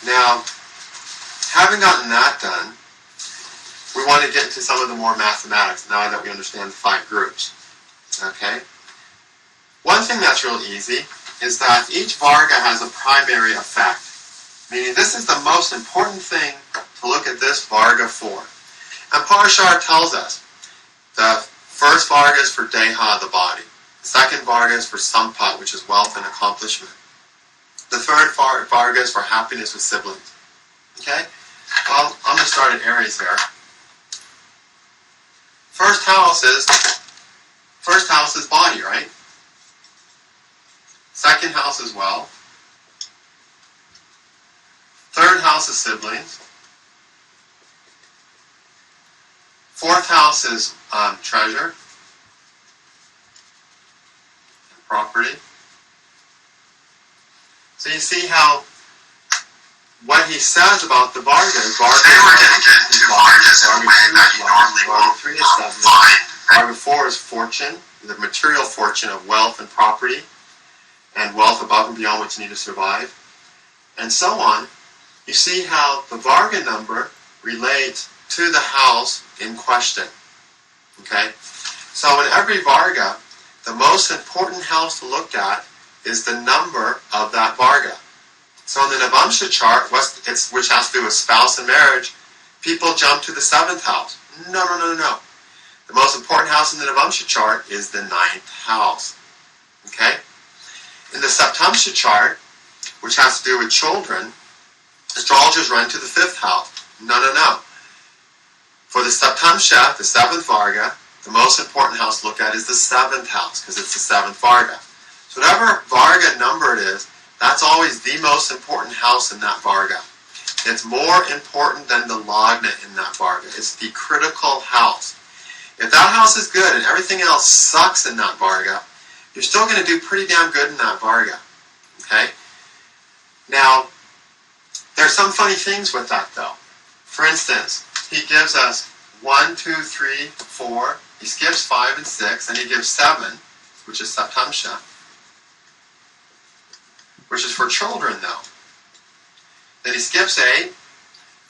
Now, having gotten that done, we want to get into some of the more mathematics now that we understand the 5 groups. Okay? One thing that's real easy is that each Varga has a primary effect, meaning this is the most important thing to look at this Varga for. And Parashar tells us the first Varga is for Deha, the body. The second Varga is for Sampat, which is wealth and accomplishment. The third Varga is for happiness with siblings. Okay? Well, I'm going to start at Aries here. First house is body, right? Second house is wealth. Third house is siblings. Fourth house is treasure and property. So you see how what he says about the Vargas. Today we're going to get into Vargas in a way that you normally won't find. Varga 4 is fortune, the material fortune of wealth and property, and wealth above and beyond what you need to survive, and so on. You see how the Varga number relates to the house in question. Okay? So in every Varga, the most important house to look at is the number of that Varga. So in the Navamsha chart, which has to do with spouse and marriage, people jump to the 7th house. No. The most important house in the Navamsha chart is the 9th house. Okay? In the Saptamsha chart, which has to do with children, astrologers run to the 5th house. No. For the Saptamsha, the 7th Varga, the most important house to look at is the 7th house, because it's the 7th Varga. So whatever Varga number it is, that's always the most important house in that Varga. It's more important than the Lagna in that Varga. It's the critical house. If that house is good and everything else sucks in that Varga, you're still going to do pretty damn good in that Varga. Okay? Now, there's some funny things with that though. For instance, he gives us 1, 2, 3, 4, he skips 5 and 6, and he gives 7, which is Saptamsha, which is for children though. Then he skips 8,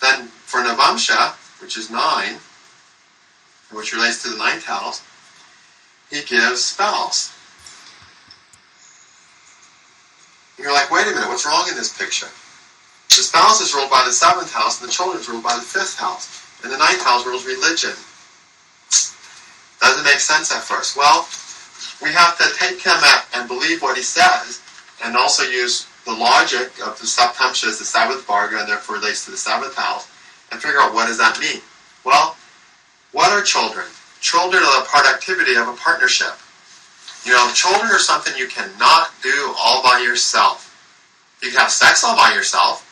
then for Navamsha, which is 9, which relates to the 9th house, he gives spouse. And you're like, wait a minute, what's wrong in this picture? The spouse is ruled by the 7th house, and the children is ruled by the 5th house. And the 9th house rules religion. Doesn't make sense at first. Well, we have to take him and believe what he says, and also use the logic of the Saptamsha as the 7th Varga, and therefore relates to the 7th house, and figure out what does that mean. Well, what are children? Children are the productivity of a partnership. You know, children are something you cannot do all by yourself. You can have sex all by yourself,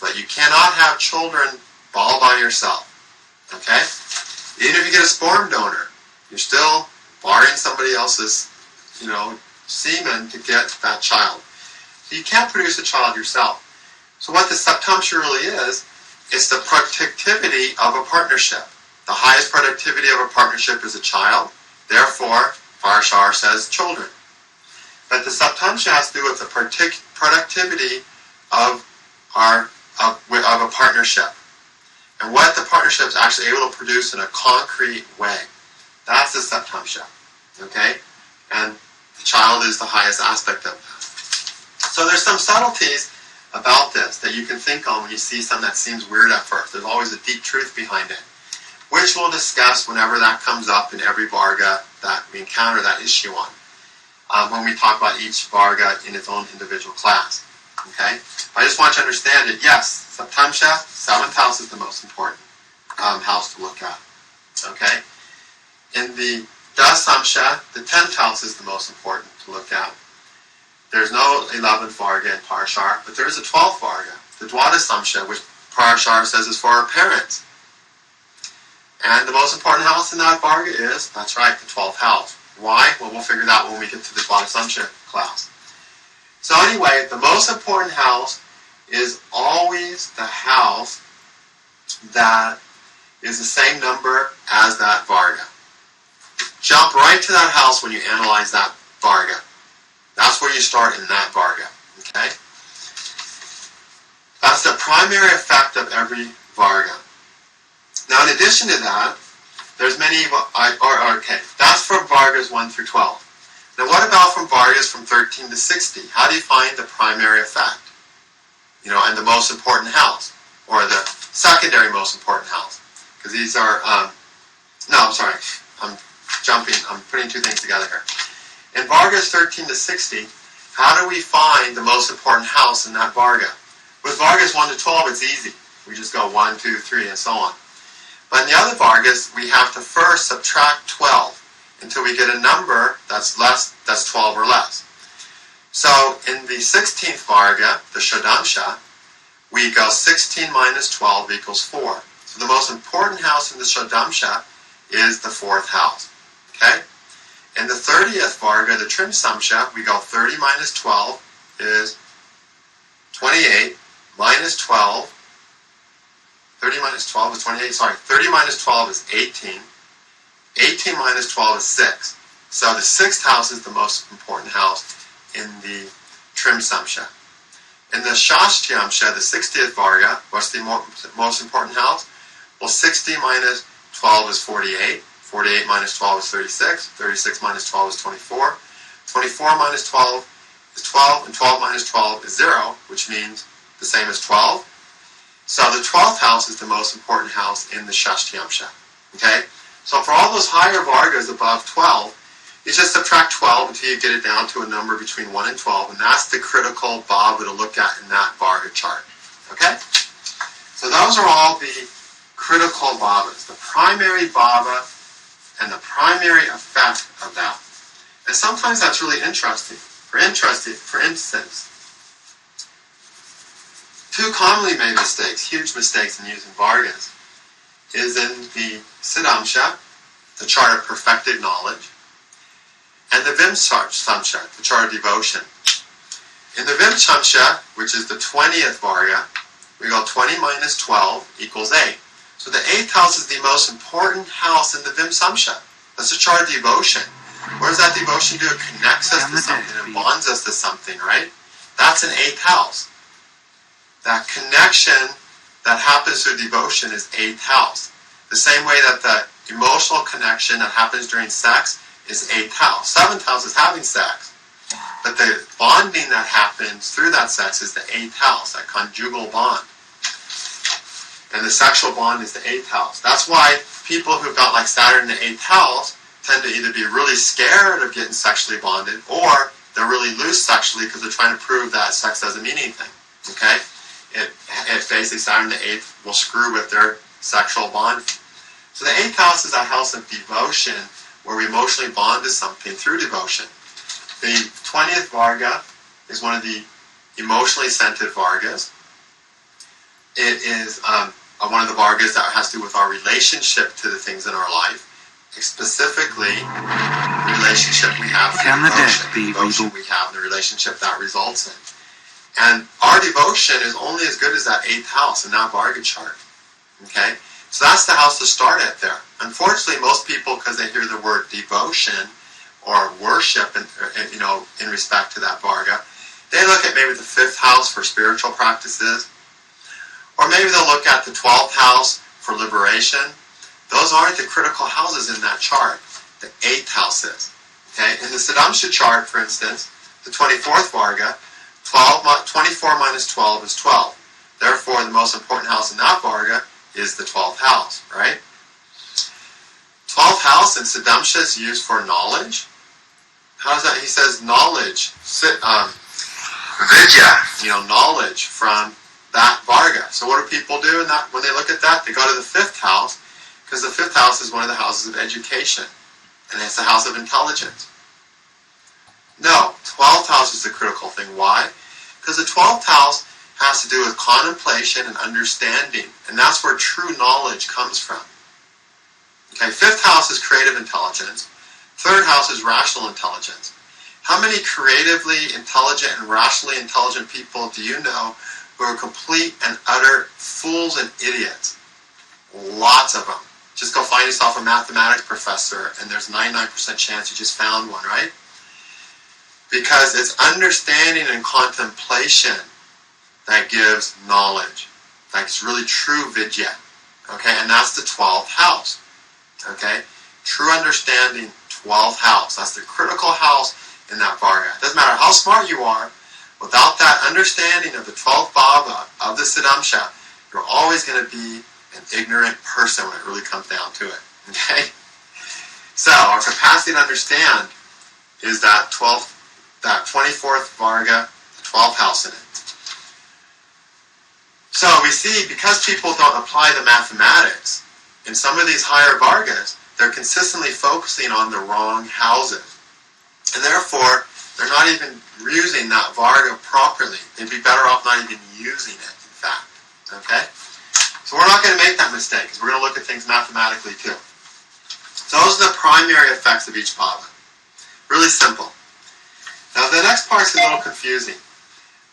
but you cannot have children all by yourself. Okay? Even if you get a sperm donor, you're still borrowing somebody else's, semen to get that child. So you can't produce a child yourself. So what the Saptamsha really is, it's the productivity of a partnership. The highest productivity of a partnership is a child. Therefore, Parashar says children. But the Saptamsha has to do with the productivity of a partnership. And what the partnership is actually able to produce in a concrete way. That's the Saptamsha. Okay? And the child is the highest aspect of that. So there's some subtleties about this that you can think on when you see something that seems weird at first. There's always a deep truth behind it, which we'll discuss whenever that comes up in every Varga that we encounter that issue on, when we talk about each Varga in its own individual class. Okay? I just want you to understand it. Yes, Saptamsha, 7th house is the most important house to look at. Okay? In the Dasamsha, the 10th house is the most important to look at. There's no 11th Varga in Parashar, but there is a 12th Varga, the Dwadasamsha, which Parashar says is for our parents. And the most important house in that Varga is, that's right, the 12th house. Why? Well, we'll figure that out when we get to the Dwadasamsha class. So anyway, the most important house is always the house that is the same number as that Varga. Jump right to that house when you analyze that Varga. That's where you start in that Varga. Okay? That's the primary effect of every Varga. Now, in addition to that, there's many, okay, that's from Vargas 1 through 12. Now, what about from Vargas from 13 to 60? How do you find the primary effect? And the most important house, or the secondary most important house? Because these are, I'm putting two things together here. In Vargas 13 to 60, how do we find the most important house in that Varga? With Vargas 1 to 12, it's easy. We just go 1, 2, 3, and so on. But in the other Vargas, we have to first subtract 12 until we get a number that's 12 or less. So in the 16th Varga, the Shadamsha, we go 16 minus 12 equals 4. So the most important house in the Shadamsha is the 4th house. Okay? In the 30th Varga, the Trim Samsha, we go 30 minus 12 is 28, minus 12, 30 minus 12 is 28, 30 minus 12 is 18, 18 minus 12 is 6. So the 6th house is the most important house in the Trim Samsha. In the Shashtyamsha, the 60th Varga, what's the most important house? Well, 60 minus 12 is 48. 48 minus 12 is 36. 36 minus 12 is 24. 24 minus 12 is 12. And 12 minus 12 is 0, which means the same as 12. So the 12th house is the most important house in the Shashtyamsha. Okay? So for all those higher Vargas above 12, you just subtract 12 until you get it down to a number between 1 and 12, and that's the critical Bhava to look at in that Varga chart. Okay? So those are all the critical Bhavas, the primary Bhava and the primary effect of that. And sometimes that's really interesting. For instance, two commonly made mistakes, huge mistakes in using Vargas, is in the Siddhamsha, the chart of perfected knowledge, and the Vimsamsha, the chart of devotion. In the Vimsamsha, which is the 20th Varga, we go 20 minus 12 equals 8. So the 8th house is the most important house in the Vimsamsha. That's the chart of devotion. What does that devotion do? It connects us to something. It bonds us to something, right? That's an 8th house. That connection that happens through devotion is 8th house. The same way that the emotional connection that happens during sex is 8th house. 7th house is having sex. But the bonding that happens through that sex is the 8th house, that conjugal bond. And the sexual bond is the 8th house. That's why people who've got like Saturn in the 8th house tend to either be really scared of getting sexually bonded, or they're really loose sexually because they're trying to prove that sex doesn't mean anything. Okay? It basically, Saturn in the 8th will screw with their sexual bond. So the 8th house is a house of devotion, where we emotionally bond to something through devotion. The 20th Varga is one of the emotionally centered Vargas. It is one of the Vargas that has to do with our relationship to the things in our life, specifically the relationship we have to devotion we have, and the relationship that results in. And our devotion is only as good as that 8th house in that Varga chart. Okay? So that's the house to start at there. Unfortunately, most people, because they hear the word devotion or worship, in respect to that Varga, they look at maybe the 5th house for spiritual practices, or maybe they'll look at the 12th house for liberation. Those aren't the critical houses in that chart. The 8th house is. Okay? In the Siddhamsha chart, for instance, the 24th Varga, 24 minus 12 is 12. Therefore, the most important house in that Varga is the 12th house, right? 12th house in Siddhamsha is used for knowledge. How does that? He says knowledge, vidya, knowledge from that Varga. So what do people do in that? When they look at that, they go to the 5th house, because the 5th house is one of the houses of education, and it's the house of intelligence. No, 12th house is the critical thing. Why? Because the 12th house has to do with contemplation and understanding, and that's where true knowledge comes from. Okay, 5th house is creative intelligence. 3rd house is rational intelligence. How many creatively intelligent and rationally intelligent people do you know who are complete and utter fools and idiots? Lots of them. Just go find yourself a mathematics professor, and there's 99% chance you just found one, right? Because it's understanding and contemplation that gives knowledge. like it's really true vidya. Okay, and that's the 12th house. Okay, true understanding, 12th house. That's the critical house in that Varga. It doesn't matter how smart you are, without that understanding of the 12th Bhava, of the Siddhamsha, you're always going to be an ignorant person when it really comes down to it. Okay? So, our capacity to understand is that 24th Varga, the 12th house in it. So, we see, because people don't apply the mathematics, in some of these higher Vargas, they're consistently focusing on the wrong houses. And therefore, they're not even using that Varga properly. They'd be better off not even using it, in fact. Okay? So we're not going to make that mistake, because we're going to look at things mathematically too. So those are the primary effects of each Bhava. Really simple. Now the next part's a little confusing.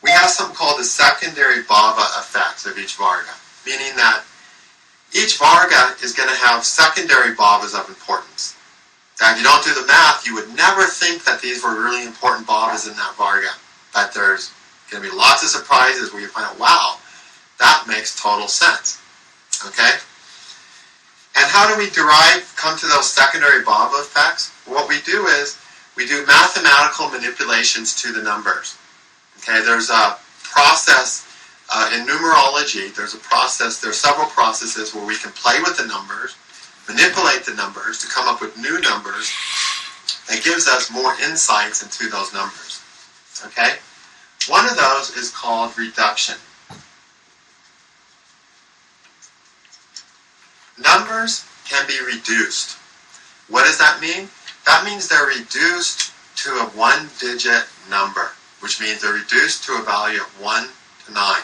We have something called the secondary Bhava effects of each Varga, meaning that each Varga is going to have secondary Bhavas of importance. Now, if you don't do the math, you would never think that these were really important Bhavas in that Varga. That there's going to be lots of surprises where you find out, wow, that makes total sense. Okay? And how do we come to those secondary Bhava effects? What we do is, we do mathematical manipulations to the numbers. Okay, there's a process in numerology, there's several processes where we can play with the numbers, manipulate the numbers to come up with new numbers that gives us more insights into those numbers. Okay? One of those is called reduction. Numbers can be reduced. What does that mean? That means they're reduced to a one-digit number, which means they're reduced to a value of 1 to 9.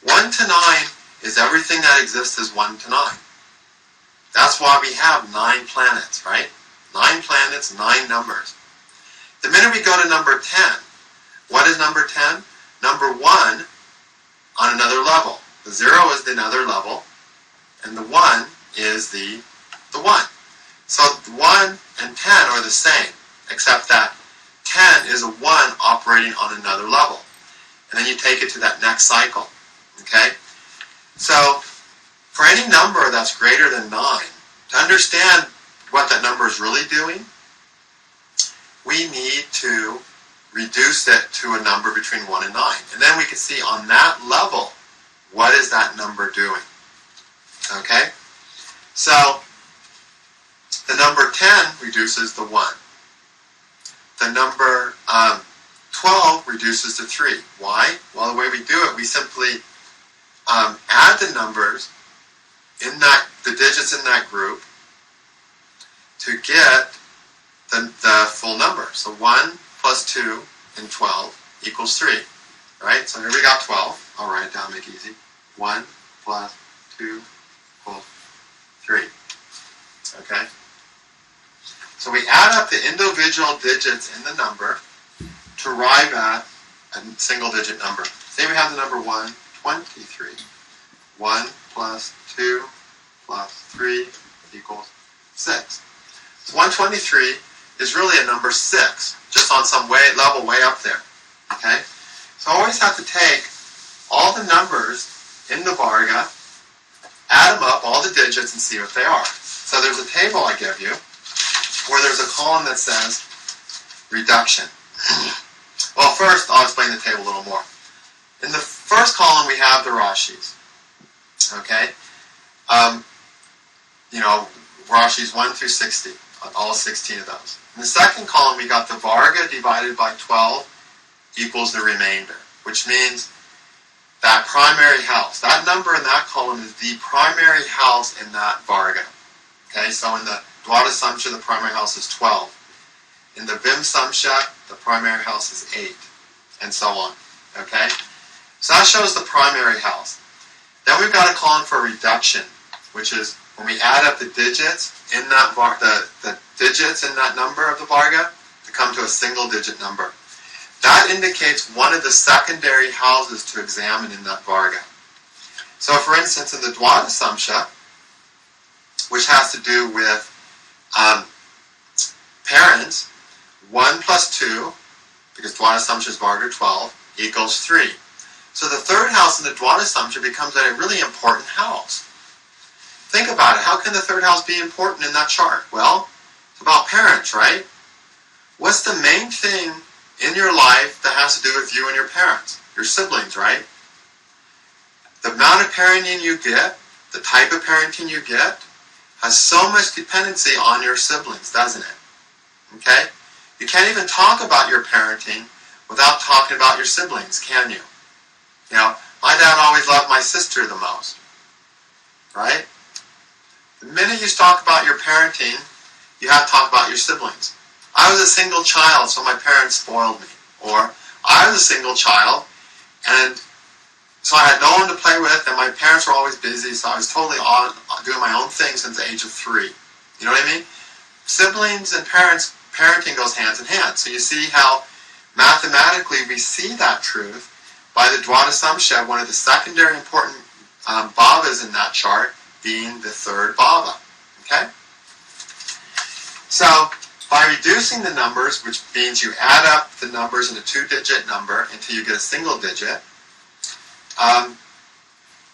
1 to 9 is everything that exists as 1 to 9. That's why we have 9 planets, right? 9 planets, 9 numbers. The minute we go to number 10, what is number 10? Number 1 on another level. The 0 is the another level, and the 1 is the 1. So 1 and 10 are the same, except that 10 is a 1 operating on another level. And then you take it to that next cycle. Okay? So, for any number that's greater than 9, to understand what that number is really doing, we need to reduce it to a number between 1 and 9. And then we can see on that level, what is that number doing? Okay? So, the number 10 reduces the 1. The number 12 reduces to 3. Why? Well, the way we do it, we simply add the numbers in the digits in that group to get the full number. So 1 plus 2 in 12 equals 3. Right? So here we got 12. I'll write it down, make it easy. 1 plus 2 equals 3. Okay? So we add up the individual digits in the number to arrive at a single digit number. Say we have the number 123. 1 plus 2 plus 3 equals 6. So 123 is really a number 6, just on some level way up there. Okay? So I always have to take all the numbers in the Varga, add them up, all the digits, and see what they are. So there's a table I give you where there's a column that says reduction. Well, first I'll explain the table a little more. In the first column we have the Rashis. Okay? Rashis 1 through 60, all 16 of those. In the second column we got the Varga divided by 12 equals the remainder, which means that primary house. That number in that column is the primary house in that Varga. Okay, so in the Dwada Samsha, the primary house is 12. In the Vim Samsha, the primary house is 8, and so on. Okay? So that shows the primary house. Then we've got a column for reduction, which is when we add up the digits in that the digits in that number of the Varga to come to a single digit number. That indicates one of the secondary houses to examine in that Varga. So for instance, in the Dwada Samsha, which has to do with parents, 1 plus 2, because Dwada Samsha is Varga 12, equals 3. So the third house in the Dwadasamsha becomes a really important house. Think about it. How can the third house be important in that chart? Well, it's about parents, right? What's the main thing in your life that has to do with you and your parents? Your siblings, right? The amount of parenting you get, the type of parenting you get, has so much dependency on your siblings, doesn't it? Okay? You can't even talk about your parenting without talking about your siblings, can you? You know, my dad always loved my sister the most, right? The minute you talk about your parenting, you have to talk about your siblings. I was a single child, so my parents spoiled me. Or, I was a single child, and so I had no one to play with, and my parents were always busy, so I was totally doing my own thing since the age of 3. You know what I mean? Siblings and parents, parenting goes hand in hand. So you see how mathematically we see that truth by the Dwadasamsha, one of the secondary important bhavas in that chart being the third bhava. Okay? So, by reducing the numbers, which means you add up the numbers in a 2-digit number until you get a single digit,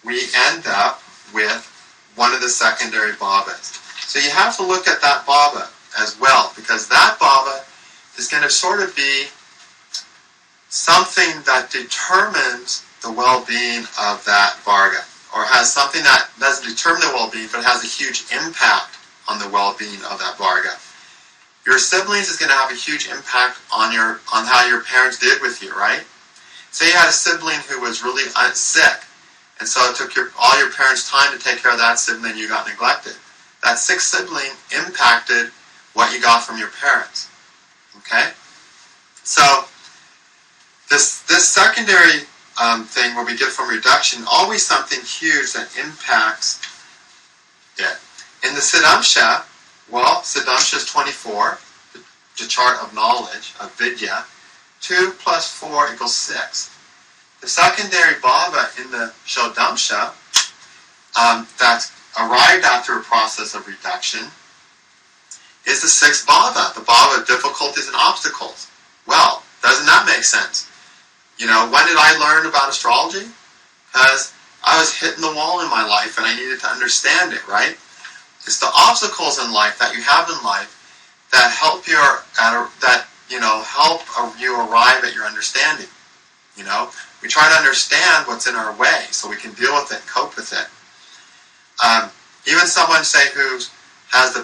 we end up with one of the secondary bhavas. So you have to look at that bhava as well, because that bhava is going to sort of be something that determines the well-being of that Varga, or has something that doesn't determine the well-being, but has a huge impact on the well-being of that Varga. Your siblings is going to have a huge impact on how your parents did with you, right? Say you had a sibling who was really sick, and so it took all your parents' time to take care of that sibling, and you got neglected. That sick sibling impacted what you got from your parents. Okay? So, this secondary thing where we get from reduction, always something huge that impacts it. In the Siddhamsha, well, Siddhamsha is 24, the chart of knowledge, of vidya. 2 plus 4 equals 6. The secondary bhava in the Shodamsha, that's arrived after a process of reduction, is the 6th bhava, the bhava of difficulties and obstacles. Well, doesn't that make sense? You know, when did I learn about astrology? Because I was hitting the wall in my life and I needed to understand it, right? It's the obstacles in life that you have in life that help you arrive at your understanding. You know, we try to understand what's in our way so we can deal with it, cope with it. Even someone, say, who has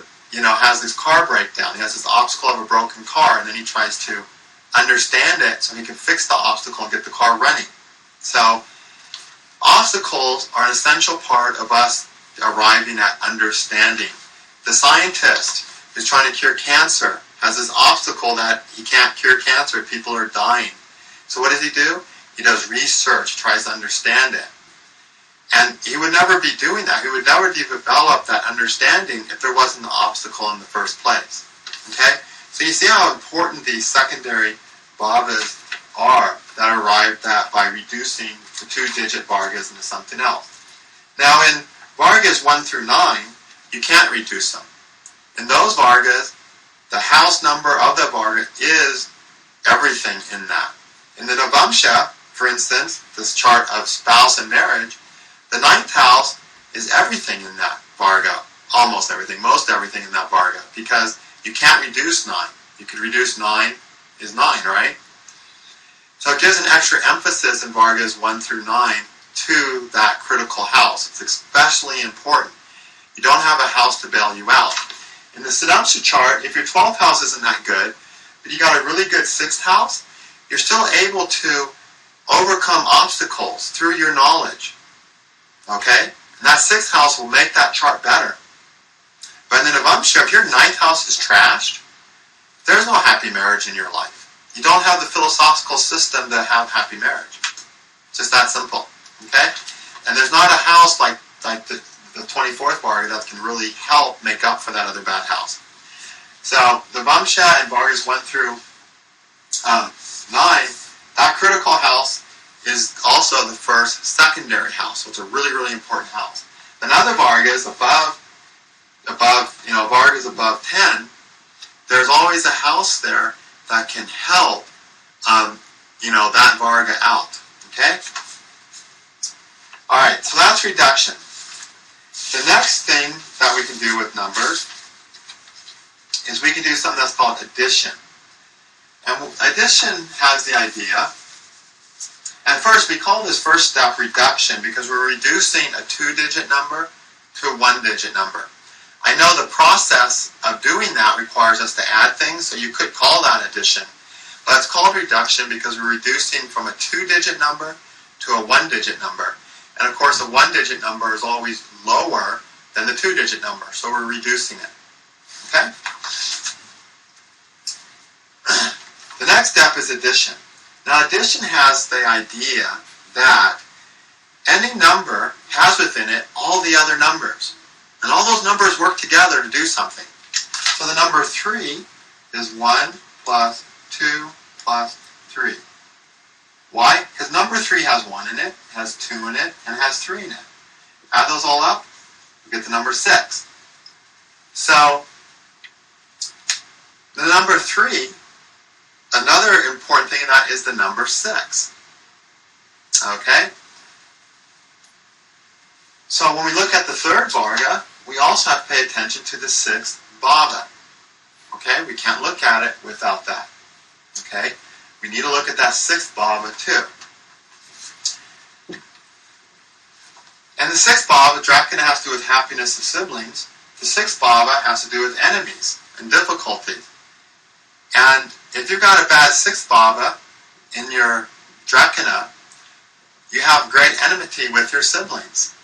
this car breakdown, he has this obstacle of a broken car, and then he tries to understand it so he can fix the obstacle and get the car running. So, obstacles are an essential part of us arriving at understanding. The scientist who's trying to cure cancer has this obstacle that he can't cure cancer, people are dying. So what does he do? He does research, tries to understand it. And he would never be doing that. He would never develop that understanding if there wasn't the obstacle in the first place. Okay? So you see how important these secondary bhavas are that are arrived at by reducing the 2-digit Vargas into something else. Now in Vargas 1 through 9, you can't reduce them. In those Vargas, the house number of the Varga is everything in that. In the Navamsha, for instance, this chart of spouse and marriage, the 9th house is everything in that Varga. Almost everything, most everything in that Varga, because you can't reduce 9. You could reduce 9 is 9, right? So it gives an extra emphasis in Vargas 1 through 9 to that critical house. It's especially important. You don't have a house to bail you out. In the Siddhamsha chart, if your 12th house isn't that good, but you got a really good 6th house, you're still able to overcome obstacles through your knowledge. Okay? And that 6th house will make that chart better. But in the Navamsha, if your 9th house is trashed, there's no happy marriage in your life. You don't have the philosophical system to have happy marriage. It's just that simple. Okay? And there's not a house like the 24th Varga that can really help make up for that other bad house. So the Vamsha and Vargas 1 through 9, that critical house is also the first secondary house, so it's a really, really important house. Then other Vargas above Vargas above 10, there's always a house there that can help that Varga out. Okay? Alright, so that's reduction. The next thing that we can do with numbers is we can do something that's called addition. And addition has the idea, and first we call this first step reduction because we're reducing a 2-digit number to a 1-digit number. I know the process of doing that requires us to add things, so you could call that addition. But it's called reduction because we're reducing from a 2-digit number to a 1-digit number. And of course, a 1-digit number is always lower than the 2-digit number, so we're reducing it. Okay? The next step is addition. Now, addition has the idea that any number has within it all the other numbers. And all those numbers work together to do something. So the number 3 is 1 plus 2 plus 3. Why? Because number 3 has 1 in it, has 2 in it, and has 3 in it. Add those all up, you get the number 6. So, the number 3, another important thing in that is the number 6. Okay? So when we look at the third Varga, we also have to pay attention to the 6th Bhava. Okay? We can't look at it without that. Okay? We need to look at that 6th Bhava too. And the 6th Bhava, Drakana has to do with happiness of siblings. The 6th Bhava has to do with enemies and difficulties. And if you've got a bad 6th Bhava in your Drakana, you have great enmity with your siblings.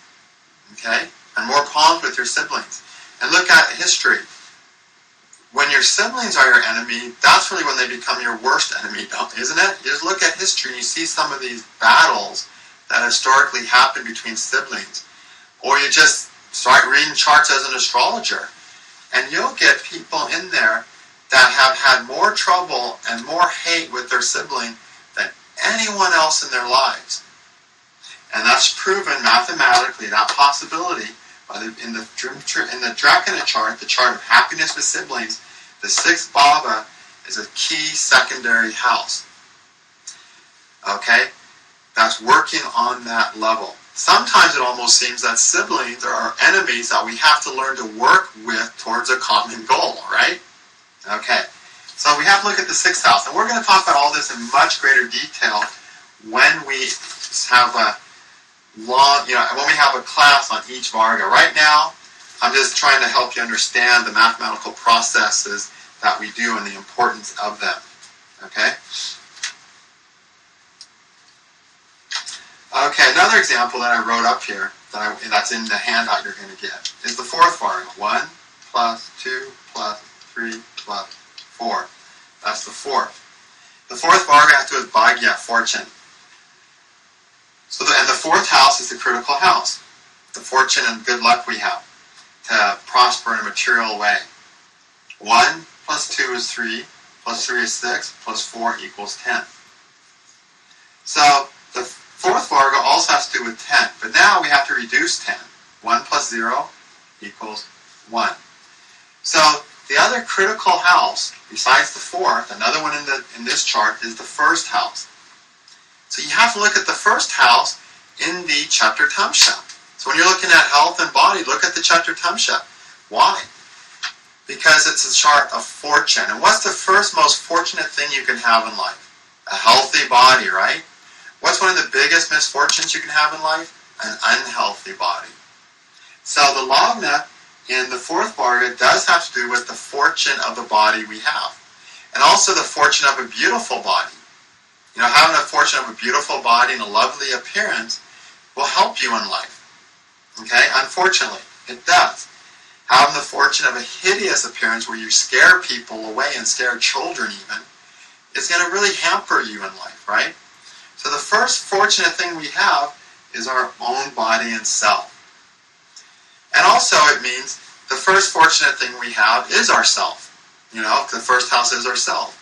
Okay? And more problems with your siblings. And look at history. When your siblings are your enemy, that's really when they become your worst enemy, isn't it? You just look at history and you see some of these battles that historically happen between siblings. Or you just start reading charts as an astrologer, and you'll get people in there that have had more trouble and more hate with their sibling than anyone else in their lives. And that's proven mathematically, that possibility, in the Drakana chart, the chart of happiness with siblings, the 6th Bhava is a key secondary house. Okay? That's working on that level. Sometimes it almost seems that siblings are our enemies that we have to learn to work with towards a common goal, right? Okay. So we have to look at the 6th house. And we're going to talk about all this in much greater detail when we have a when we have a class on each Varga. Right now, I'm just trying to help you understand the mathematical processes that we do and the importance of them. Okay? Okay, another example that I wrote up here, that's in the handout you're going to get, is the 4th Varga. 1 plus 2 plus 3 plus 4. That's the 4th. The 4th Varga has to do with Bhagya, fortune. So and the 4th house is the critical house. The fortune and good luck we have to prosper in a material way. 1 plus 2 is 3, plus 3 is 6, plus 4 equals 10. So the 4th Varga also has to do with 10, but now we have to reduce 10. 1 plus 0 equals 1. So the other critical house, besides the 4th, another one in this chart, is the 1st house. So you have to look at the 1st house in the Chapter Tamsha. So when you're looking at health and body, look at the Chapter Tamsha. Why? Because it's a chart of fortune. And what's the first most fortunate thing you can have in life? A healthy body, right? What's one of the biggest misfortunes you can have in life? An unhealthy body. So the Lagna in the 4th Varga does have to do with the fortune of the body we have. And also the fortune of a beautiful body. You know, having a fortune of a beautiful body and a lovely appearance will help you in life. Okay? Unfortunately, it does. Having the fortune of a hideous appearance where you scare people away and scare children even, is going to really hamper you in life, right? So the first fortunate thing we have is our own body and self. And also it means the first fortunate thing we have is ourself. You know, the 1st house is ourself.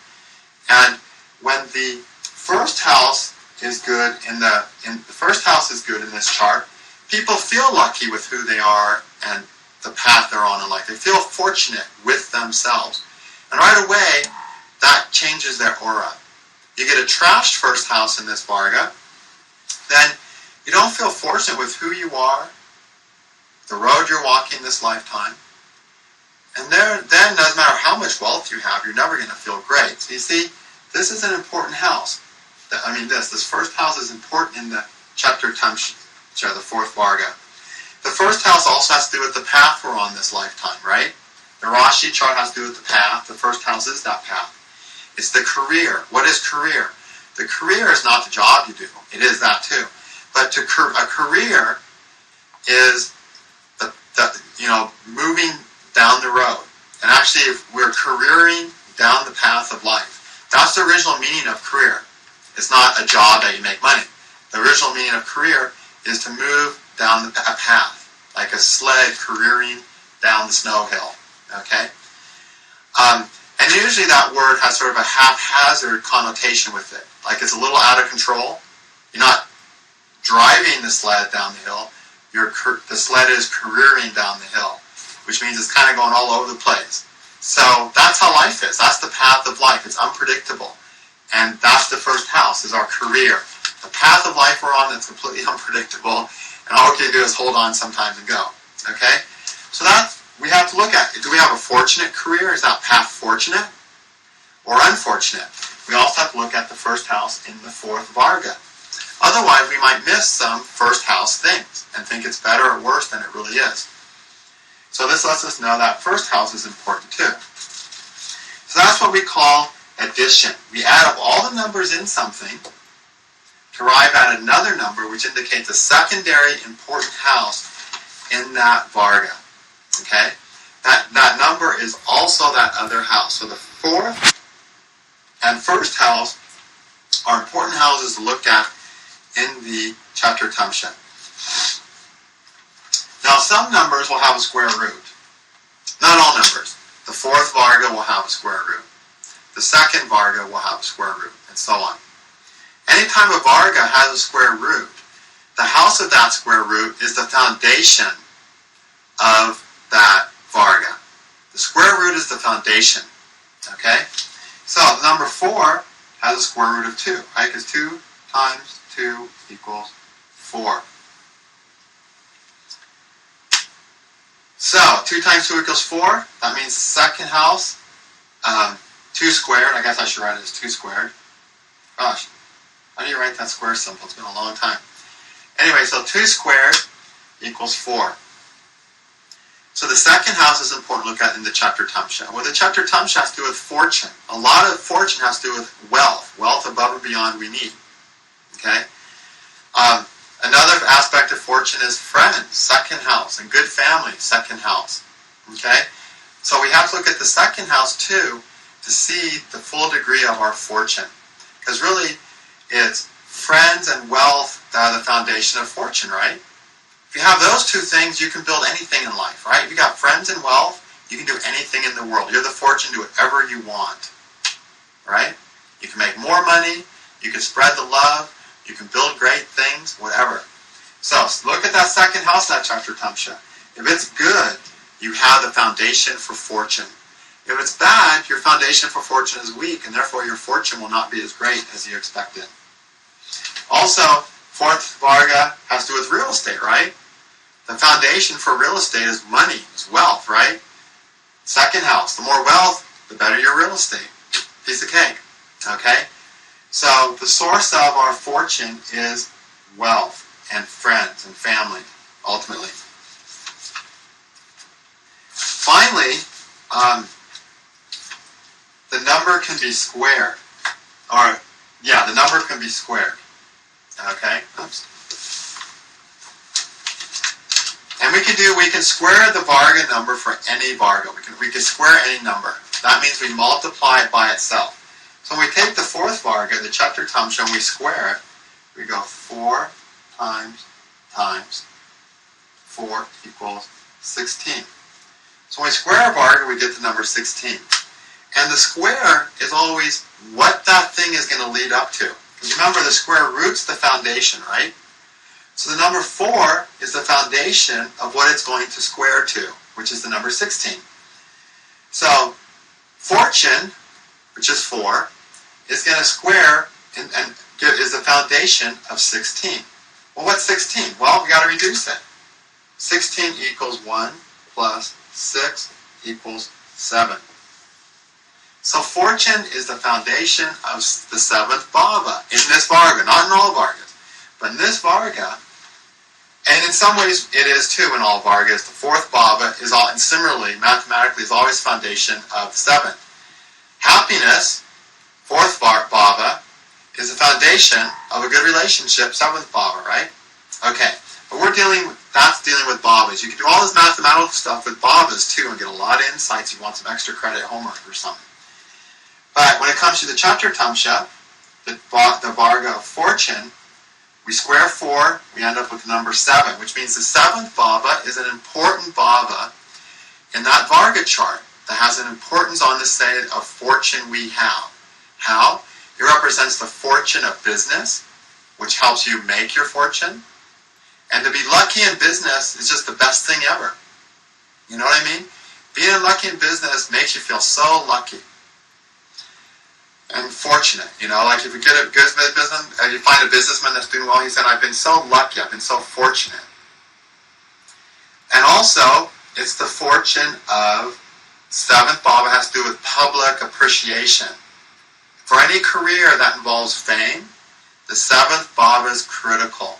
And when the 1st house is good the 1st house is good in this chart, people feel lucky with who they are and the path they're on in life. They feel fortunate with themselves. And right away, that changes their aura. You get a trashed 1st house in this Varga, then You don't feel fortunate with who you are, the road you're walking this lifetime. And then doesn't matter how much wealth you have, you're never going to feel great. So you see, this is an important house. This first house is important in the chapter Tamsha, the fourth Varga. The first house also has to do with the path we're on this lifetime, right? The Rashi chart has to do with the path. The first house is that path. It's the career. What is career? The career is not the job you do. It is that too. But a career is moving down the road. And actually, if we're careering down the path of life. That's the original meaning of career. It's not a job that you make money. The original meaning of career is to move down a path, like a sled careering down the snow hill. Okay? And usually that word has sort of a haphazard connotation with it. Like it's a little out of control. You're not driving the sled down the hill. The sled is careering down the hill, which means it's kind of going all over the place. So that's how life is. That's the path of life. It's unpredictable. And that's the first house, is our career. The path of life we're on that's completely unpredictable. And all we can do is hold on sometimes and go. Okay? So we have to look at, do we have a fortunate career? Is that path fortunate or unfortunate? We also have to look at the first house in the fourth Varga. Otherwise, we might miss some first house things and think it's better or worse than it really is. So this lets us know that first house is important too. So that's what we call addition. We add up all the numbers in something to arrive at another number which indicates a secondary important house in that Varga. Okay? That number is also that other house. So the fourth and first house are important houses to look at in the chapter Tamsha. Now some numbers will have a square root. Not all numbers. The fourth Varga will have a square root. The second Varga will have a square root, and so on. Anytime a Varga has a square root, the house of that square root is the foundation of that Varga. The square root is the foundation. Okay? So the number 4 has a square root of 2, right? Because 2 times 2 equals 4. So 2 times 2 equals 4. That means second house, 2 squared. I guess I should write it as 2 squared. Gosh, how do you write that square symbol? It's been a long time. Anyway, so 2 squared equals 4. So the second house is important to look at in the chapter Tamsha. Well, the chapter Tamsha has to do with fortune. A lot of fortune has to do with wealth. Wealth above and beyond we need. Okay? Another aspect of fortune is friends, second house, and good family, second house. Okay? So we have to look at the second house too to see the full degree of our fortune. Because really, it's friends and wealth that are the foundation of fortune, right? If you have those two things, you can build anything in life, right? If you got friends and wealth, you can do anything in the world. You have the fortune to do whatever you want, right? You can make more money, you can spread the love, you can build great things, whatever. So look at that second house of that chapter Tamsha. If it's good, you have the foundation for fortune. If it's bad, your foundation for fortune is weak, and therefore your fortune will not be as great as you expected. Also, fourth Varga has to do with real estate, right? The foundation for real estate is money, is wealth, right? Second house, the more wealth, the better your real estate. Piece of cake, okay? So the source of our fortune is wealth and friends and family, ultimately. Finally, the number can be squared. The number can be squared. Okay? Oops. And we can square the Varga number for any Varga. We can square any number. That means we multiply it by itself. So when we take the fourth Varga, the chapter Tamsha, and we square it, we go 4 times 4 equals 16. So when we square a Varga, we get the number 16. And the square is always what that thing is going to lead up to. Because remember, the square root's the foundation, right? So the number 4 is the foundation of what it's going to square to, which is the number 16. So fortune, which is 4, is going to square and is the foundation of 16. Well, what's 16? Well, we got to reduce it. 16 equals 1 plus 6 equals 7. So fortune is the foundation of the 7th Bhava in this Varga, not in all Vargas, but in this Varga. And in some ways it is too in all Vargas. The 4th Bhava is all, and similarly, mathematically, is always foundation of the 7th. Happiness, 4th Bhava, is the foundation of a good relationship, 7th Bhava, right? Okay, but that's dealing with Bhavas. You can do all this mathematical stuff with Bhavas too and get a lot of insights if you want some extra credit homework or something. But when it comes to the Chaturtamsha, the Varga of fortune, we square 4, we end up with the number 7, which means the 7th Bhava is an important Bhava in that Varga chart that has an importance on the side of fortune we have. How? It represents the fortune of business, which helps you make your fortune. And to be lucky in business is just the best thing ever. You know what I mean? Being lucky in business makes you feel so lucky and fortunate. You know, like if you get a good business, and you find a businessman that's doing well, he said, I've been so lucky, I've been so fortunate. And also, it's the fortune of 7th Bhava has to do with public appreciation. For any career that involves fame, the 7th Bhava is critical.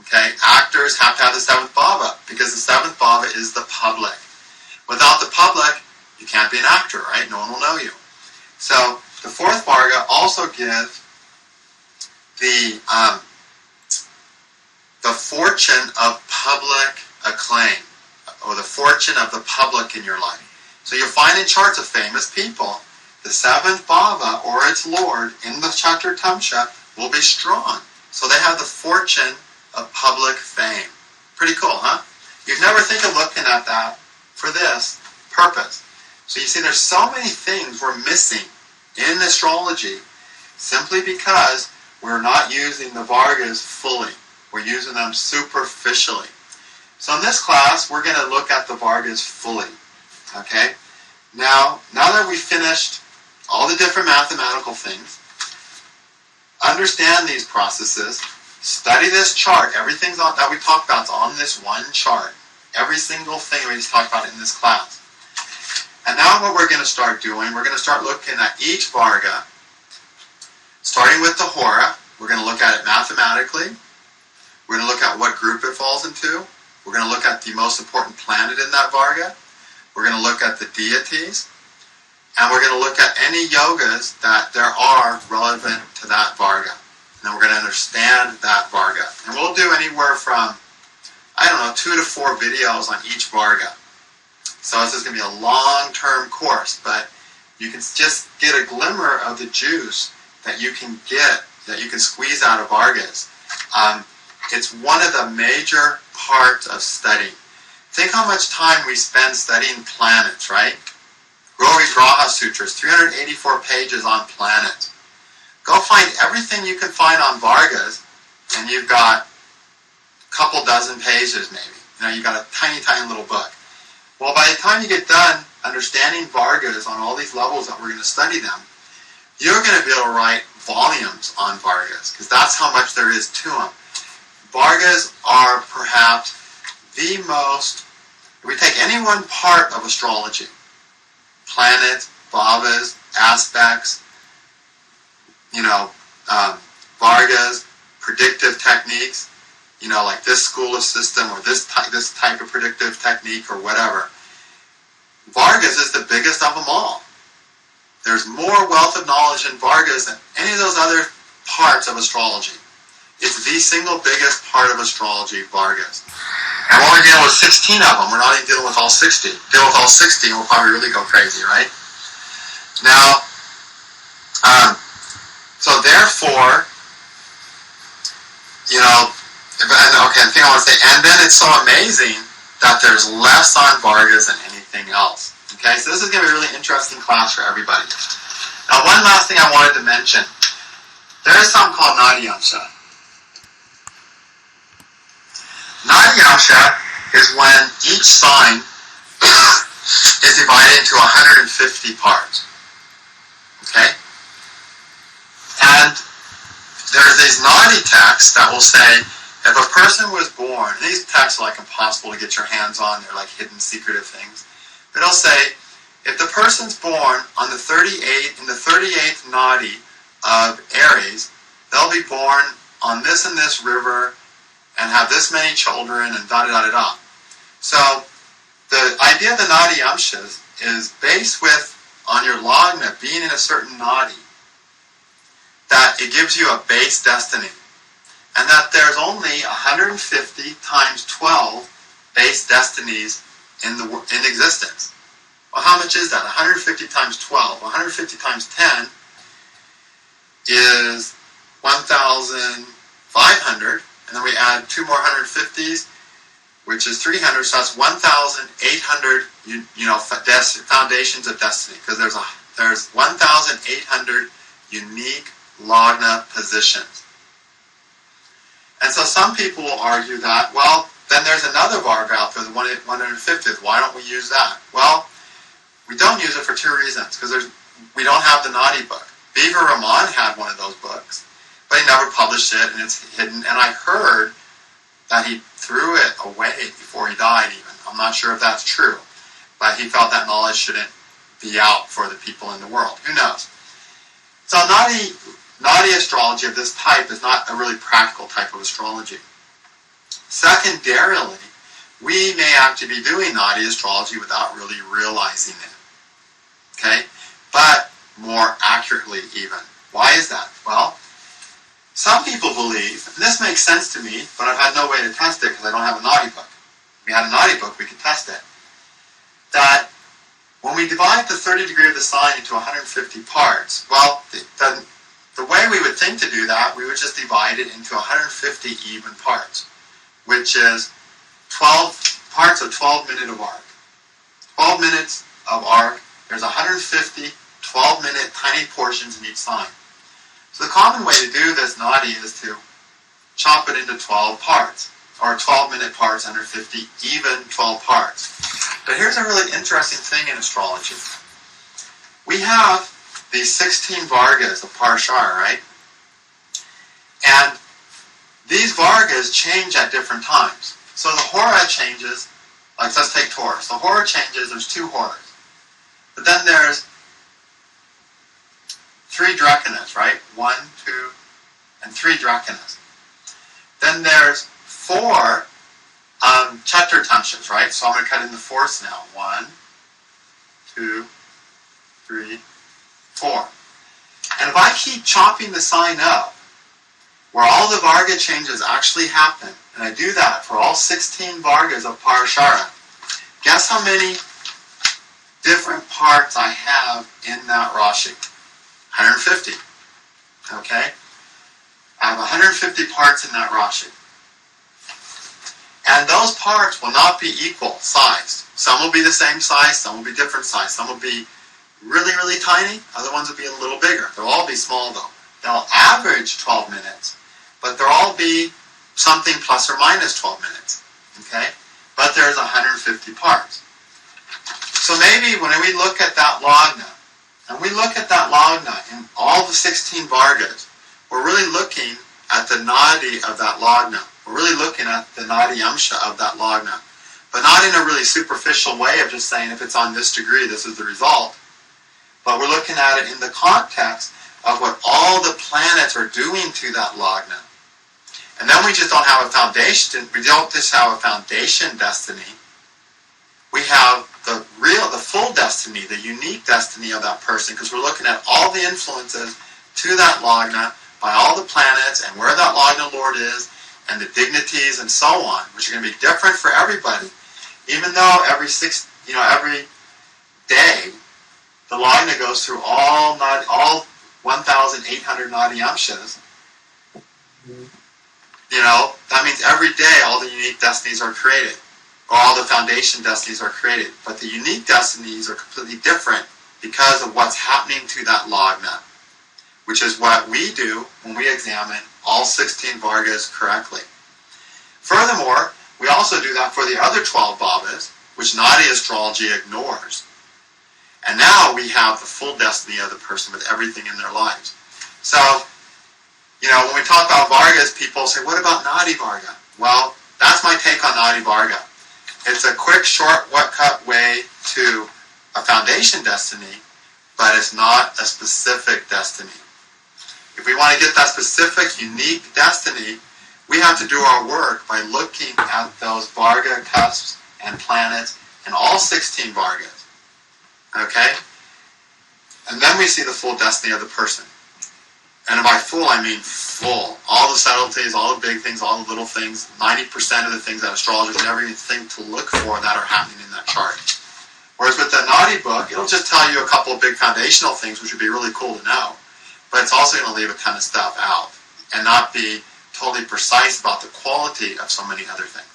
Okay, actors have to have the 7th Bhava because the 7th Bhava is the public. Without the public, you can't be an actor, right? No one will know you. So the 4th Varga also gives the fortune of public acclaim, or the fortune of the public in your life. So you'll find in charts of famous people, the 7th Bhava, or its lord, in the Chaturtamsha, will be strong. So they have the fortune of public fame. Pretty cool, huh? You'd never think of looking at that for this purpose. So you see, there's so many things we're missing in astrology simply because we're not using the Vargas fully. We're using them superficially. So in this class, we're going to look at the Vargas fully. Okay? Now that we've finished all the different mathematical things, understand these processes, study this chart. Everything that we talked about is on this one chart. Every single thing we just talked about in this class. And now what we're going to start doing, we're going to start looking at each Varga, starting with the Hora. We're going to look at it mathematically. We're going to look at what group it falls into. We're going to look at the most important planet in that Varga. We're going to look at the deities. And we're going to look at any yogas that there are relevant to that Varga. And then we're going to understand that Varga. And we'll do anywhere from, 2 to 4 videos on each Varga. So this is going to be a long-term course, but you can just get a glimmer of the juice that you can get, that you can squeeze out of Vargas. It's one of the major parts of studying. Think how much time we spend studying planets, right? Rovi Graha Sutras, 384 pages on planets. Go find everything you can find on Vargas, and you've got a couple dozen pages maybe. You've got a tiny, tiny little book. Well, by the time you get done understanding Vargas on all these levels that we're going to study them, you're going to be able to write volumes on Vargas, because that's how much there is to them. Vargas are perhaps the most, if we take any one part of astrology, planets, bhavas, aspects, Vargas, predictive techniques, like this school of system or this type of predictive technique or whatever. Vargas is the biggest of them all. There's more wealth of knowledge in Vargas than any of those other parts of astrology. It's the single biggest part of astrology, Vargas. And we're only dealing with 16 of them. We're not even dealing with all 60. Deal with all 60 and we'll probably really go crazy, right? Now, so therefore, the thing I want to say, and then it's so amazing that there's less on Vargas than anything else. Okay, so this is going to be a really interesting class for everybody. Now, one last thing I wanted to mention. There is something called Nadyamsha. Nadyamsha is when each sign is divided into 150 parts. Okay? And there's these Nadi texts that will say If a person was born, and these texts are like impossible to get your hands on, they're like hidden, secretive things. But it'll say, if the person's born on the 38th nadi of Aries, they'll be born on this and this river and have this many children and da-da-da-da-da. So the idea of the nadi amshas is based on your lagna being in a certain nadi, that it gives you a base destiny. And that there's only 150 times 12 base destinies in existence. Well, how much is that? 150 times 12. 150 times 10 is 1,500. And then we add two more 150s, which is 300. So that's 1,800, foundations of destiny. Because there's 1,800 unique lagna positions. And so some people will argue that, well, then there's another Varga out there, the 150th. Why don't we use that? Well, we don't use it for two reasons. Because we don't have the Nadi book. Beaver Rahman had one of those books, but he never published it, and it's hidden. And I heard that he threw it away before he died even. I'm not sure if that's true, but he felt that knowledge shouldn't be out for the people in the world. Who knows? So Nadi astrology of this type is not a really practical type of astrology. Secondarily, we may actually be doing Nadi astrology without really realizing it. Okay? But more accurately even. Why is that? Well, some people believe, and this makes sense to me, but I've had no way to test it because I don't have a Nadi book. If we had a Nadi book, we could test it. That when we divide the 30 degree of the sign into 150 parts, well, the way we would think to do that, we would just divide it into 150 even parts, which is 12 parts of 12 minutes of arc. 12 minutes of arc, there's 150 12-minute tiny portions in each sign. So the common way to do this Nadi is to chop it into 12 parts, or 12-minute parts under 50, even 12 parts. But here's a really interesting thing in astrology. We have these 16 Vargas of Parashara, right? And these Vargas change at different times. So the Hora changes, like let's take Taurus. The Hora changes, there's two Horas. But then there's 3 Drakanas, right? 1, 2, and 3 Drakanas. Then there's 4 Chaturtamshas, right? So I'm going to cut in the fourths now. 1, 2, 3, 4. And if I keep chopping the sign up, where all the Varga changes actually happen, and I do that for all 16 Vargas of Parashara, guess how many different parts I have in that Rashi? 150. Okay? I have 150 parts in that Rashi. And those parts will not be equal sized. Some will be the same size, some will be different size. Some will be really, really tiny, other ones will be a little bigger. They'll all be small though. They'll average 12 minutes, but they'll all be something plus or minus 12 minutes. Okay? But there's 150 parts. So maybe when we look at that lagna, and we look at that lagna in all the 16 Vargas, we're really looking at the nadi of that lagna. We're really looking at the nadi amsha of that lagna. But not in a really superficial way of just saying if it's on this degree, this is the result. But we're looking at it in the context of what all the planets are doing to that lagna. And then we just don't have a foundation. We don't just have a foundation destiny. We have the full destiny, the unique destiny of that person, because we're looking at all the influences to that lagna by all the planets and where that lagna lord is and the dignities and so on, which are going to be different for everybody. Even though every day the lagna goes through all 1,800 nadi amshas, that means every day all the unique destinies are created. All the foundation destinies are created, but the unique destinies are completely different because of what's happening to that lagna, which is what we do when we examine all 16 Vargas correctly. Furthermore, we also do that for the other 12 Bhavas, which Nadi astrology ignores. And now we have the full destiny of the person with everything in their lives. So, When we talk about Vargas, people say, what about Nadi Varga? Well, that's my take on Nadi Varga. It's a quick, shortcut way to a foundation destiny, but it's not a specific destiny. If we want to get that specific, unique destiny, we have to do our work by looking at those Varga cusps and planets and all 16 Vargas. Okay? And then we see the full destiny of the person. And by full, I mean full. All the subtleties, all the big things, all the little things, 90% of the things that astrologers never even think to look for that are happening in that chart. Whereas with the Nadi book, it'll just tell you a couple of big foundational things, which would be really cool to know. But it's also going to leave a ton of stuff out and not be totally precise about the quality of so many other things.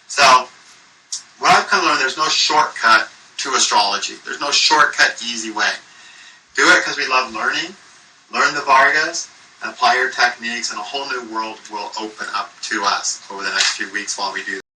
So, what I've come to learn, there's no shortcut to astrology. There's no shortcut, easy way. Do it because we love learning. Learn the Vargas and apply your techniques, and a whole new world will open up to us over the next few weeks while we do that.